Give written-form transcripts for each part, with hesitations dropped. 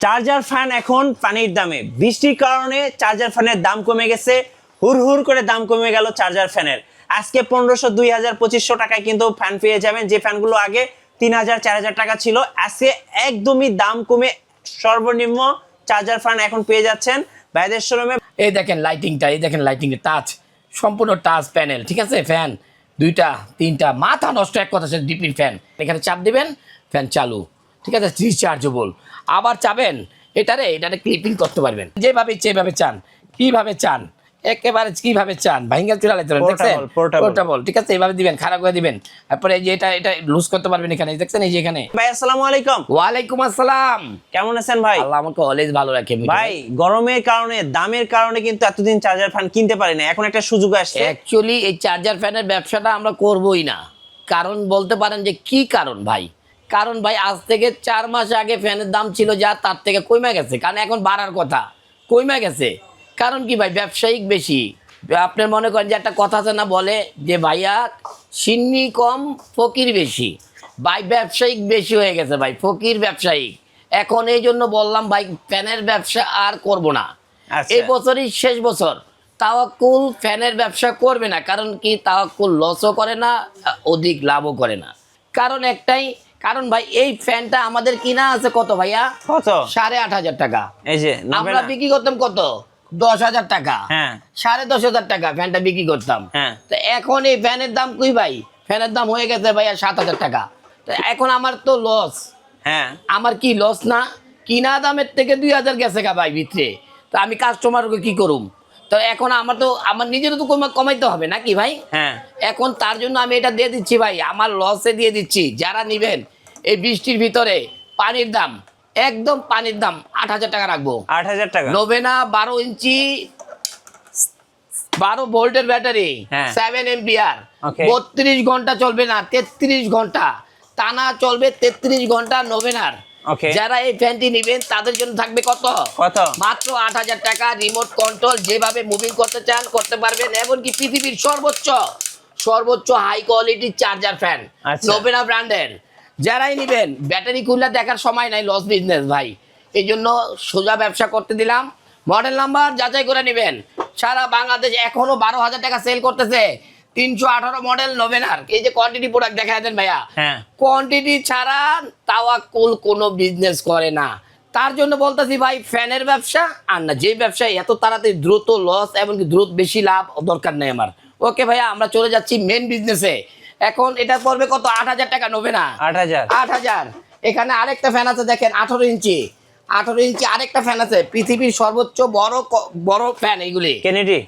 Charger fan এখন পানির দামে, বৃষ্টির কারণে চার্জার ফ্যানের দাম কমে গেছে, হুড় করে দাম কমে গেল চার্জার ফ্যানের। আজকে 1500, 2000, 2500 টাকায় কিন্তু ফ্যান পেয়ে যাবেন, যে ফ্যানগুলো আগে 3000, 4000 টাকা ছিল। আজকে একদমই দাম কমে সর্বনিম্ন চার্জার ফ্যান এখন পেয়ে যাচ্ছেন ভাইদের শোরুমে। এই দেখেন লাইটিংটা, এই দেখেন লাইটিংটা টাচ, সম্পূর্ণ টাচ প্যানেল, ঠিক আছে। ফ্যান দুইটা তিনটা, মাথা নষ্ট এক কথা, সে ডিপির ফ্যান। এখানে চাপ দিবেন, ফ্যান চালু, ঠিক আছে, রিচার্জেবল। আবার চাবেন এটারে ক্লিপিং করতে পারবেন, যেভাবে ইচ্ছে এভাবে চান, কিভাবে চান, একেবারে কিভাবে চান, ভাইঙ্গা চুলা লাইতে পারবেন, দেখছেন, পোর্টেবল, ঠিক আছে। এইভাবে দিবেন, খারাপ করে দিবেন, তারপরে এই যে এটা লুজ করতে পারবেন এখানে, দেখছেন, এই যে এখানে। ভাই আসসালামু আলাইকুম। ওয়ালাইকুম আসসালাম, কেমন আছেন ভাই? আল্লাহ আমাকে অলওয়েজ ভালো রাখে ভাই। গরমের কারণে, দামের কারণে কিন্তু এতদিন চার্জার ফ্যান কিনতে পারি না, এখন একটা সুযোগ আসছে। অ্যাকচুয়ালি এই চার্জার ফ্যানের ব্যবসাটা আমরা করবই না, কারণ বলতে পারেন যে কি কারণ ভাই, কারণ ভাই আজ থেকে 4 মাস আগে ফ্যানের দাম ছিল যা, তার থেকে কমে গেছে, কারণ এখন বাড়ার কথা, কমে গেছে। কারণ কি ভাই, ব্যবসায়িক বেশি। আপনি মনে করেন যে একটা কথা আছে না, বলে যে ভাইয়া সিন্নি কম ফকির বেশি, ভাই ব্যবসায়িক বেশি হয়ে গেছে ভাই, ফকির ব্যবসায়িক। এখন এই জন্য বললাম ভাই ফ্যানের ব্যবসা আর করব না। আচ্ছা। এই বছরই শেষ বছর, তাওয়াক্কুল ফ্যানের ব্যবসা করবে না। কারণ কি, তাওয়াক্কুল লসও করে না, অধিক লাভও করে না। কারণ একটাই, কারণ ভাই এই ফ্যানটা আমাদের কিনা আছে কত ভাইয়া? কত? 8500 টাকা। এই যে আমরা বিক্রি করতাম কত? 10,000 টাকা। হ্যাঁ। 10,500 টাকা ফ্যানটা বিক্রি করতাম। হ্যাঁ। তো এখন এই ফ্যানের দাম কই ভাই? ফ্যানের দাম হয়ে গেছে ভাইয়া 7,000 টাকা। তো এখন আমার তো লস। হ্যাঁ। আমার কি লস না? কিনা দামের থেকে 2000 গেছে গা ভাই ভিতরে। তো আমি কাস্টমারকে কি করুম? তো এখন আমার নিজেরও তো কমাইতে হবে নাকি ভাই? হ্যাঁ। এখন তার জন্য আমি এটা দিয়ে দিচ্ছি ভাই, আমার লসে দিয়ে দিচ্ছি। যারা নিবেন এই বৃষ্টির ভিতরে, পানির দাম, একদম পানির দাম 8,000 টাকা রাখবো। 8000 টাকা। নোভেনা 12 ইঞ্চি 12 ভোল্টের ব্যাটারি, হ্যাঁ। 7 এম্পিয়ার, Okay. 32 ঘন্টা চলবে না, 33 ঘন্টা টানা চলবে, 33 ঘন্টা নোভেনার। Okay. যারা এই ফ্যানটি নেবেন তাদের জন্য থাকবে কত? কত? মাত্র 8,000 টাকা। রিমোট কন্ট্রোল, যেভাবে মুভিং করতে চান করতে পারবেন। এমনকি পৃথিবীর সর্বোচ্চ হাই কোয়ালিটির চার্জার ফ্যান, আচ্ছা। নোভেনা ব্র্যান্ডের। যারাই নেবেন, ব্যাটারি খুললে দেখার সময় নাই, লস বিজনেস ভাই। এই জন্য সোজা ব্যবসা করতে দিলাম। মডেল নাম্বার যাচাই করে নেবেন। সারা বাংলাদেশ এখনো 12,000 টাকা সেল করতেছে 318 মডেল নোভেনার। এই যে কোয়ান্টিটি প্রোডাক্ট দেখায় দেন ভাইয়া, হ্যাঁ। কোয়ান্টিটি ছাড়া তাওয়াক্কুল কোনো বিজনেস করে না। তার জন্য বলতেছি ভাই, ফ্যানের ব্যবসা আর না, যে ব্যবসায় এত তাড়াতাড়ি দ্রুত লস, এমনকি দ্রুত বেশি লাভ দরকার নেই আমার। ওকে ভাইয়া, আমরা চলে যাচ্ছি মেন বিজনেসে। এখন এটা পড়বে কত? 8,000 টাকা নোভেনা। 8000। 8,000। এখানে আরেকটা ফ্যান আছে, দেখেন 18 ইঞ্চি, 18 ইঞ্চি আরেকটা ফ্যান আছে, পৃথিবীর সর্বোচ্চ বড় ফ্যান এগুলি,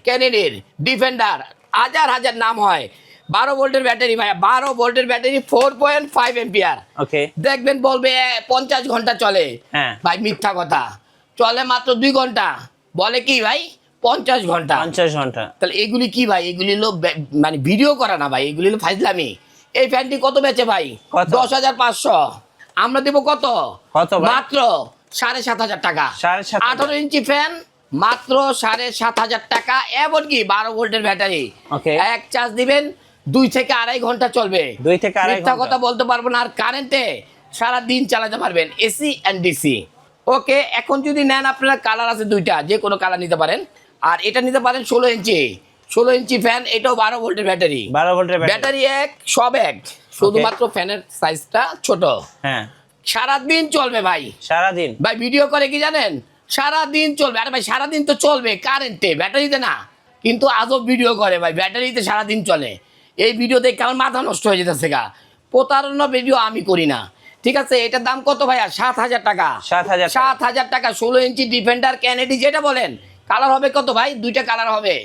কেনেডির ডিফেন্ডার। হাজার নাম হয়। 12 ভোল্টের ব্যাটারি ভাইয়া, 12 ভোল্টের ব্যাটারি, 4.5 এম্পিয়ার। ওকে। দেখবেন বলবে 50 ঘন্টা চলে। হ্যাঁ। ভাই মিথ্যা কথা, চলে মাত্র 2 ঘন্টা। বলে কি ভাই 50 ঘন্টা। 50 ঘন্টা। তাহলে এগুলি কি ভাই? এগুলি হলো মানে ভিডিও করা না ভাই, এগুলি হলো ফাইজলামি। এই ফ্যানটি কত বেচে ভাই? কত? 10,500। আমরা দেবো কত? কত ভাই? মাত্র 7,500 টাকা। 7,500। 18 ইঞ্চি ফ্যান, মাত্র 7,500 টাকা। এমনকি 12 ভোল্টের ব্যাটারি। Okay. এক চার্জ দিবেন 2 থেকে 2.5 ঘন্টা চলবে। 2 থেকে 2.5 মিথ্যা ঘন্টা। কথা বলতে পারবো না। আর কারেন্টে সারা দিন চালাতে পারবেন, এসি এন্ড ডিসি। ওকে। এখন যদি নেন, আপনারা কালার আছে দুইটা, যে কোনো কালার নিতে পারেন। আর এটা নিতে পারেন 16 ইঞ্চি ফ্যান, এটাও 12 ভোল্টের ব্যাটারি। 12 ভোল্টের ব্যাটারি সব এক, শুধুমাত্র ফ্যানের সাইজটা ছোট। হ্যাঁ। সারাদিন চলবে ভাই। সারাদিন ভাই ভিডিও করে কি জানেন? সারাদিন চলবে। আরে ভাই সারাদিন তো চলবে কারেন্টে, ব্যাটারিতে না। কিন্তু আজব ভিডিও করে ভাই, ব্যাটারিতে সারাদিন চলে। এই ভিডিও দেখে আমার মাথা নষ্ট হয়ে যেতেছে গা। প্রতারণা ভিডিও আমি করি না, ঠিক আছে। এটার দাম কত ভাইয়া? 7,000 টাকা। 7,000 টাকা। 7,000 টাকা। 16 ইঞ্চি ডিফেন্ডার ক্যানেডি, যেটা বলেন। কালার হবে কত ভাই? 2টা কালার হবে।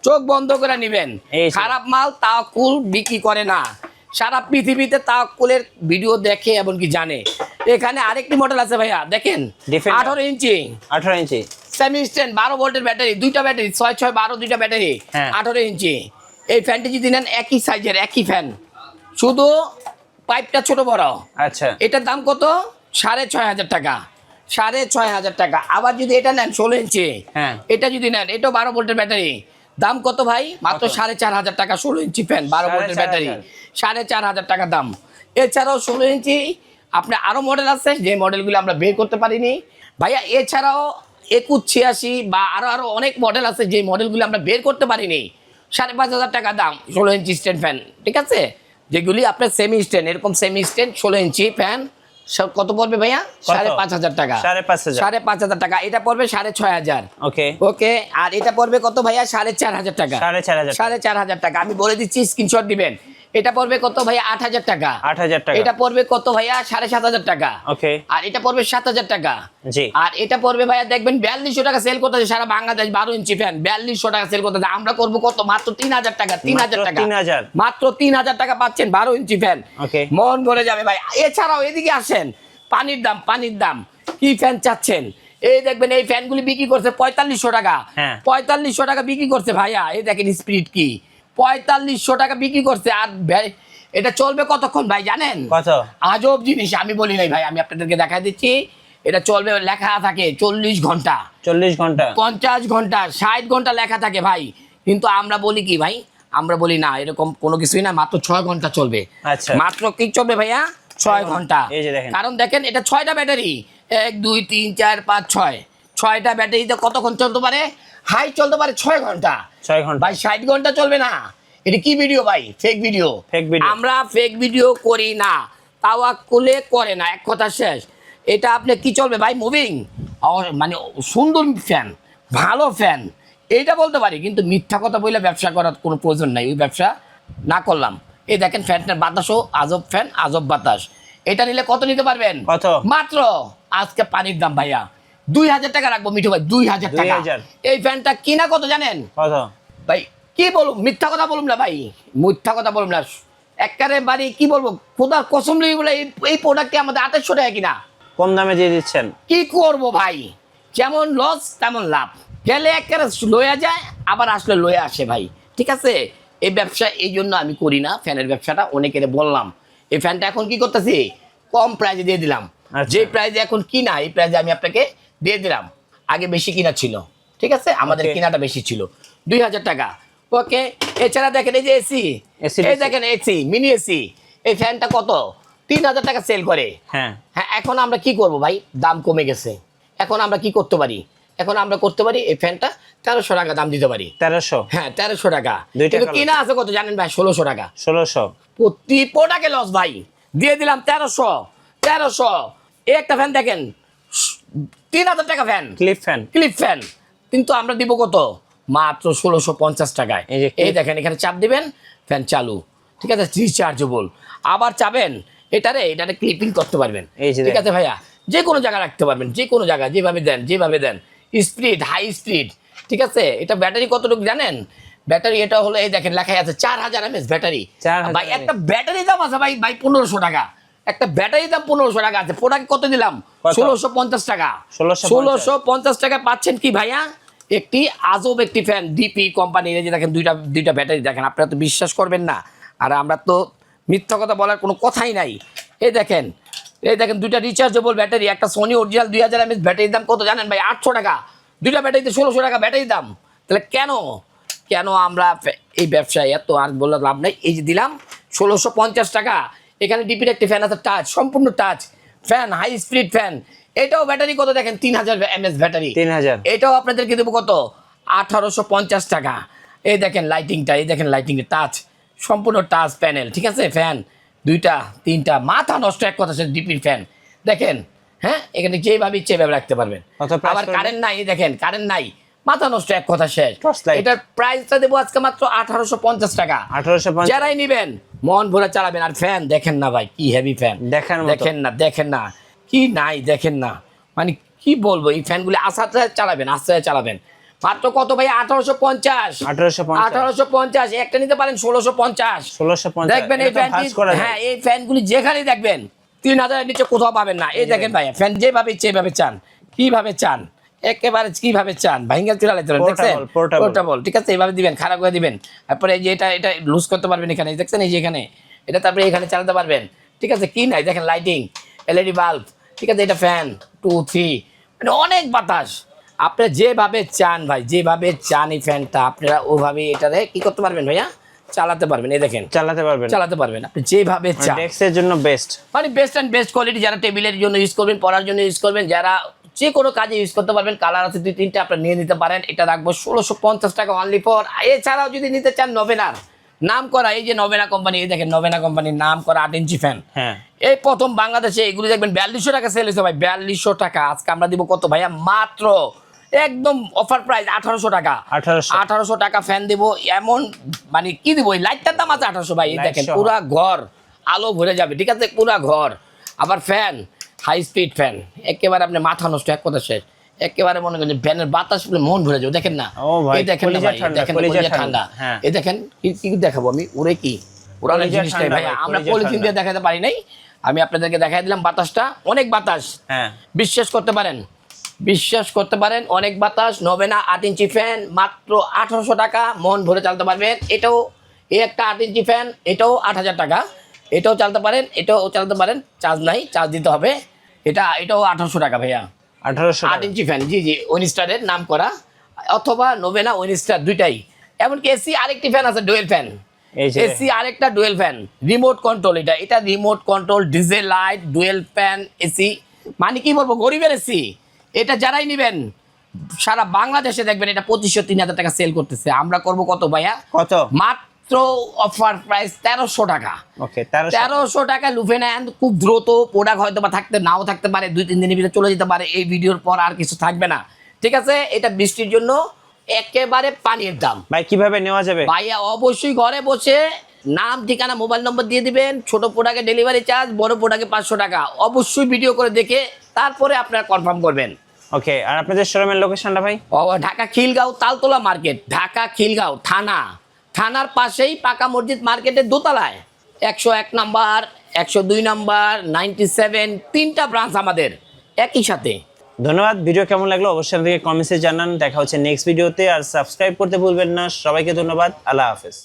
চোখ বন্ধ করে নেবেন। এই যে। খারাপ মাল তাওয়াক্কুল বিক্রি করে না। সারা পৃথিবীতে তাওয়াক্কুলের ভিডিও দেখে এমনকি জানে। এখানে আরেকটি মডেল আছে ভাইয়া, দেখেন Defender। 18 ইঞ্চি 18 ইঞ্চি সেমি স্ট্যান্ড, 12 ভোল্টের ব্যাটারি, দুইটা ব্যাটারি, 6-6-12 দুইটা ব্যাটারি। হ্যাঁ। 18 ইঞ্চি। এই ফ্যানটি যদি নেন, একই সাইজের একই ফ্যান, শুধু পাইপটা ছোট বড়। আচ্ছা। এটার দাম কত? 6,500 টাকা। 6,500 টাকা। আবার যদি এটা নেন 16 ইঞ্চি, হ্যাঁ। এটা যদি নেন, এটাও 12 ভোল্টের ব্যাটারি, দাম কত ভাই? মাত্র 4,500 টাকা। 16 ইঞ্চি ফ্যান, 12 ভোল্টের ব্যাটারি, 4,500 টাকা দাম। এছাড়াও 16 ইঞ্চি আপনি আরো মডেল আছে, যে মডেলগুলো আমরা বের করতে পারিনি। ভাইয়া এছাড়াও 2186 বা আরো অনেক মডেল আছে, যে মডেলগুলো আমরা বের করতে পারিনি। 5,500 টাকা দাম 16 ইঞ্চি স্ট্যান্ড ফ্যান, ঠিক আছে, যেগুলি আপনার সেমি স্ট্যান্ড, এরকম সেমি স্ট্যান্ড 16 ইঞ্চি ফ্যান কত পড়বে ভাইয়া? 5,500 টাকা। 5,500 টাকা। এটা পড়বে 6,500। ওকে ওকে, আর এটা পড়বে কত ভাইয়া? 4,500 টাকা। 4,500 টাকা। আমি বলে দিচ্ছি, স্ক্রিনশট দিবেন। এটা পড়বে কত ভাইয়া? 8,000 টাকা। 8,000 টাকা। এটা পড়বে কত ভাইয়া? 7,500 টাকা। ওকে, আর এটা পড়বে 7,000 টাকা। জি। আর এটা পড়বে ভাইয়া দেখবেন 4200 টাকা সেল করতেছে সারা বাংলাদেশ। 12 ইঞ্চি ফ্যান 4200 টাকা সেল করতেছে। আমরা করব কত? মাত্র 3,000 টাকা। 3,000 টাকা। 3,000 মাত্র 3,000 টাকা পাচ্ছেন 12 ইঞ্চি ফ্যান। ওকে, মন ভরে যাবে ভাই। এছাড়াও এদিকে আসেন, পানির দাম কি ফ্যান চাচ্ছেন? এই দেখবেন এই ফ্যানগুলি বিক্রি করছে 4,500 টাকা। হ্যাঁ। 4,500 টাকা বিক্রি করছে ভাইয়া। এই দেখেন স্পিরিট কি 4,500 টাকা বিক্রি করছে। আর এটা চলবে কতক্ষণ ভাই জানেন? কত? আজব জিনিস, আমি বলি নাই ভাই, আমি আপনাদেরকে দেখাই দিচ্ছি। এটা চলবে, লেখা থাকে 40 ঘন্টা, 40 ঘন্টা, 50 ঘন্টা, 60 ঘন্টা লেখা থাকে ভাই। কিন্তু আমরা বলি কি ভাই? আমরা বলি না, এরকম কোনো কিছুই না, মাত্র 6 ঘন্টা চলবে। আচ্ছা। মাত্র কি চলবে ভাইয়া? 6 ঘন্টা। এই যে দেখেন। কারণ দেখেন এটা 6টা ব্যাটারি, 1 2 3 4 5 6, 6টা ব্যাটারিতে কতক্ষণ চলতে পারে? হাই চলতে পারে 6 ঘন্টা। 6 ঘন্টা ভাই 60 ঘন্টা চলবে না। এটা কি ভিডিও ভাই? Fake video. আমরা ফেক ভিডিও করি না, তাওয়াক্কুলে করে না, এক কথা শেষ। এটা আপনি কি চলবে ভাই? মুভিং, মানে সুন্দর ফ্যান, ভালো ফ্যান, এইটা বলতে পারি। কিন্তু মিথ্যা কথা বলে ব্যবসা করার কোনো প্রয়োজন নাই, ওই ব্যবসা না করলাম। এই দেখেন ফ্যানটার বাতাসও আজব ফ্যান, আজব বাতাস। এটা নিলে কত নিতে পারবেন? কত? মাত্র আজকে পানির দাম ভাইয়া 2,000 টাকা রাখবো মিঠু ভাই, 2,000 টাকা। 2,000। এই ফ্যানটা কিনা কত জানেন কত ভাই? কি বলুন, মিথ্যা কথা বলুন না ভাই, মিথ্যা কথা বলুন না। একবারে বাড়ি কি বলবো, খোদার কসম লিয়ে বলে এই প্রোডাক্টটি আমাদের 2800 টাকা কিনা। কম দামে দিয়ে দিচ্ছেন? কি করব ভাই, যেমন লস তেমন লাভ। গেলে একবারে লয়ে যায়, আবার আসলে লয়ে আসে ভাই, ঠিক আছে। এই ব্যবসা এই জন্য আমি করি না, ফ্যানের ব্যবসাটা। অনেকের বললাম, এই ফ্যানটা এখন কি করতেছি, কম প্রাইজে দিয়ে দিলাম। আচ্ছা। যে প্রাইজে এখন কিনা, এই প্রাইজে আমি আপনাকে দিয়ে দিলাম। আগে বেশি কিনা ছিল, ঠিক আছে, আমাদের Okay. কিনাটা বেশি ছিল 2,000 টাকা। ওকে, এছাড়া দেখেন এই যে এসি, এই দেখেন এসি, মিনি এসি, এই ফ্যানটা কত? 3,000 টাকা সেল করে। হ্যাঁ। হ্যাঁ, এখন আমরা কি করব ভাই? দাম কমে গেছে। এখন আমরা কি করতে পারি? এখন আমরা করতে পারি এই ফ্যানটা 1,300 টাকা দাম দিতে পারি। 1300? হ্যাঁ, 1,300 টাকা। দুইটা কিন্তু কালার। কিনা আছে কত জানেন ভাই? 1,600 টাকা। 1600? প্রতি প্রোডাক্টে লস ভাই। দিয়ে দিলাম 1,300। এই একটা ফ্যান দেখেন 3,000 টাকা ফ্যান, ক্লিপ ফ্যান। কিন্তু আমরা দিব কত? মাত্র 1,650 টাকায়। এই যে এই দেখেন, এখানে চাপ দিবেন, ফ্যান চালু, ঠিক আছে, রিচার্জেবল। আবার চাবেন এটারে ক্লিপিং করতে পারবেন, এই যে ঠিক আছে ভাইয়া, যে কোনো জায়গায় রাখতে পারবেন, যে কোনো জায়গায়, যেভাবে দেন। স্পিড, হাই স্পিড, ঠিক আছে। এটা ব্যাটারি কতটুকু জানেন? ব্যাটারি এটা হলো, এই দেখেন লেখাই আছে 4,000 mAh ব্যাটারি। 4,000 ভাই একটা ব্যাটারি দাম আছে ভাই 1,500 টাকা। একটা ব্যাটারি দাম 1,500 টাকা আছে। প্রোডাক্ট কত দিলাম? 1,650 টাকা। 1,650 টাকা পাচ্ছেন কি ভাইয়া? একটি আজব একটি ফ্যান, ডিপি কোম্পানির। এই যে দেখেন দুইটা ব্যাটারি দেখেন, আপনারা তো বিশ্বাস করবেন না, আর আমরা তো মিথ্যা কথা বলার কোনো কথাই নাই। এই দেখেন দুইটা রিচার্জেবল ব্যাটারি, একটা সোনি অরিজিনাল 2,000 mAh ব্যাটারির দাম কত জানেন ভাই? 800 টাকা। দুইটা ব্যাটারিতে 1,600 টাকা ব্যাটারির দাম। তাহলে কেন আমরা এই ব্যবসায় এত আর বললে লাভ নাই। এই যে দিলাম 1,650 টাকা। এখানে ডিপির একটি ফ্যান আছে, টাচ, সম্পূর্ণ touch fan, high speed fan. এটাও ব্যাটারি কত দেখেন? 3,000 mAh ব্যাটারি। 3,000? এটাও আপনাদেরকে দেবো কত? 1,850 টাকা। এই দেখেন লাইটিংটা, এই দেখেন লাইটিংটা, টাচ, সম্পূর্ণ টাচ প্যানেল, ঠিক আছে। ফ্যান 2টা 3টা, মাথা নষ্ট এক কথা, ডিপির ফ্যান দেখেন। হ্যাঁ, এখানে যেভাবে ইচ্ছে এভাবে রাখতে পারবেন। আবার কারেন্ট নাই, এই দেখেন কারেন্ট নাই, মাথা নষ্ট এক কথা শেষ। এটার প্রাইসটা দেবো আজকে মাত্র 1,850 টাকা। 1,850? যারাই নিবেন মন ভরে চালাবেন। আর ফ্যান দেখেন না ভাই, কি হেভি ফ্যান, দেখেন না কি নাই, দেখেন না, মানে কি বলবো। এই ফ্যানগুলি আস্তে চালাবেন। মাত্র কত ভাই? 1,850। 1,850। একটা নিতে পারেন 1,650। দেখবেন এই ফ্যানটি, হ্যাঁ, এই ফ্যানগুলি যেখানে দেখবেন 3,000 নিচে কোথাও পাবেন না। এই দেখেন ভাই, ফ্যান যেভাবে ইচ্ছে এভাবে চান, কিভাবে চান, একেবারে কিভাবে চান, ভাইঙ্গা চুলা লাইতে পারেন, দেখছেন, পোর্টেবল, ঠিক আছে। এইভাবে দিবেন, খারাপ করে দিবেন। তারপরে এই যে এটা লুজ করতে পারবেন এখানে, দেখছেন, এই যে এখানে এটা, তারপরে এখানে চালাতে পারবেন, ঠিক আছে। কি নাই দেখেন, লাইটিং, এলইডি বাল্ব, ঠিক আছে। এটা ফ্যান 2 3, মানে অনেক বাতাস। আপনারা যেভাবে চান ভাই, যেভাবে চান এই ফ্যানটা, আপনারা ওভাবে এটারে কি করতে পারবেন ভাইয়া? চালাতে পারবেন। এই দেখেন চালাতে পারবেন আপনি যেভাবে চান। ডেস্কের জন্য বেস্ট, মানে বেস্ট কোয়ালিটি। যারা টেবিলের জন্য ইউজ করবেন, পড়ার জন্য ইউজ করবেন, যারা যে কোনো কাজে ইউজ করতে পারবেন। কালার আছে 2-3টা, আপনারা নিয়ে নিতে পারেন। এটা রাখবো 1650 টাকা অনলি ফর। এছাড়াও যদি নিতে চান নভেনার নাম করা, এই যে নভেনা কোম্পানি, এই দেখেন নভেনা কোম্পানির নাম করা 8 ইঞ্চি ফ্যান, হ্যাঁ এই প্রথম বাংলাদেশে এগুলো দেখবেন 4200 টাকা সেল হয়েছে ভাই, 4200 টাকা। আজকে আমরা দিব কত ভাইয়া? মাত্র একদম অফার প্রাইস 1800 টাকা। 1800 টাকা ফ্যান দিব। এমন মানে কি দিব, এই লাইটটার দাম আছে 1800 ভাই। এই লাইট দেখেন সহ। পুরা ঘর আলো ভরে যাবে, ঠিক আছে, পুরা ঘর। আবার ফ্যান হাই স্পিড ফ্যান, একেবারে আপনি মাথা নষ্ট, এক কথা শেষ। একেবারে মনে করেন ফ্যানের বাতাস পেলে মন ভরে যাবে। দেখেন না, ও ভাই, এই দেখেন না কলিজা ভাই, ঠান্ডা, দেখেন কলিজা কলিজা ঠান্ডা। হ্যাঁ। এই দেখেন কি দেখাবো আমি, উড়ে কি উড়ানোর কলিজা জিনিসটাই ঠান্ডা ভাই, ভাই, আমরা কলিজা পলিথিন দিয়ে ঠান্ডা। দেখাতে পারি নাই, আমি আপনাদেরকে দেখাই দিলাম। বাতাসটা অনেক বাতাস, হ্যাঁ বিশ্বাস করতে পারেন, বিশ্বাস করতে পারেন, অনেক বাতাস। নভেনা 8 ইঞ্চি ফ্যান মাত্র 1800 টাকা, মন ভরে চালাতে পারবেন। এটাও এই একটা 8 ইঞ্চি ফ্যান, এটাও 8000 টাকা। এটাও চালাতে পারেন, এটাও চালাতে পারেন, চার্জ নাই, চার্জ দিতে হবে। এটাও 1800 টাকা ভাইয়া, 1800 8 ইঞ্চি ফ্যান। জি জি, উইনস্টারের নাম করা, অথবা নোভেনা উইনস্টার দুইটাই। এমনকি এসি আরেকটি ফ্যান আছে, ডুয়েল ফ্যান। এই যে এসি আরেকটা ডুয়েল ফ্যান, রিমোট কন্ট্রোল। এটা remote control, diesel light, dual fan AC. মানে কি বলবো, গরিবের এসি। এটা যারাই নেবেন সারা বাংলাদেশে দেখবেন এটা 2500-3000 টাকা সেল করতেছে। আমরা করব কত ভাইয়া? কত? মাত্র অফার প্রাইস 1300 টাকা। ওকে 1300 1300 টাকা লুফে নেন খুব দ্রুত। প্রোডাক্ট হয়তো বা থাকতে নাও থাকতে পারে, 2-3 দিনের ভিতরে চলে যেতে পারে, এই ভিডিওর পর আর কিছু থাকবে না, ঠিক আছে? এটা বৃষ্টির জন্য একেবারে পানির দাম। ভাই কিভাবে নেওয়া যাবে? ভাইয়া অবশ্যই ঘরে বসে নাম, ঠিকানা, মোবাইল নম্বর দিয়ে দিবেন। ছোট প্রোডাক্টে ডেলিভারি চার্জ, বড় প্রোডাক্টে 500 টাকা। অবশ্যই ভিডিও করে দেখে তারপরে আপনারা কনফার্ম করবেন। ওকে, আর আপনাদের শোরুমের লোকেশনটা ভাই? ঢাকা খিলগাঁও তালতলা মার্কেট, ঢাকা খিলগাঁও থানার পাশেই পাকা মসজিদ মার্কেটের দোতলায় 101 নাম্বার, 102 নাম্বার, 97, 3টা ব্রাঞ্চ আমাদের একই সাথে। ধন্যবাদ। ভিডিও কেমন লাগলো অবশ্যই আমাদেরকে কমেন্টসে জানান। দেখা হচ্ছে নেক্সট ভিডিওতে। আর সাবস্ক্রাইব করতে ভুলবেন না। সবাইকে ধন্যবাদ। আল্লাহ হাফেজ।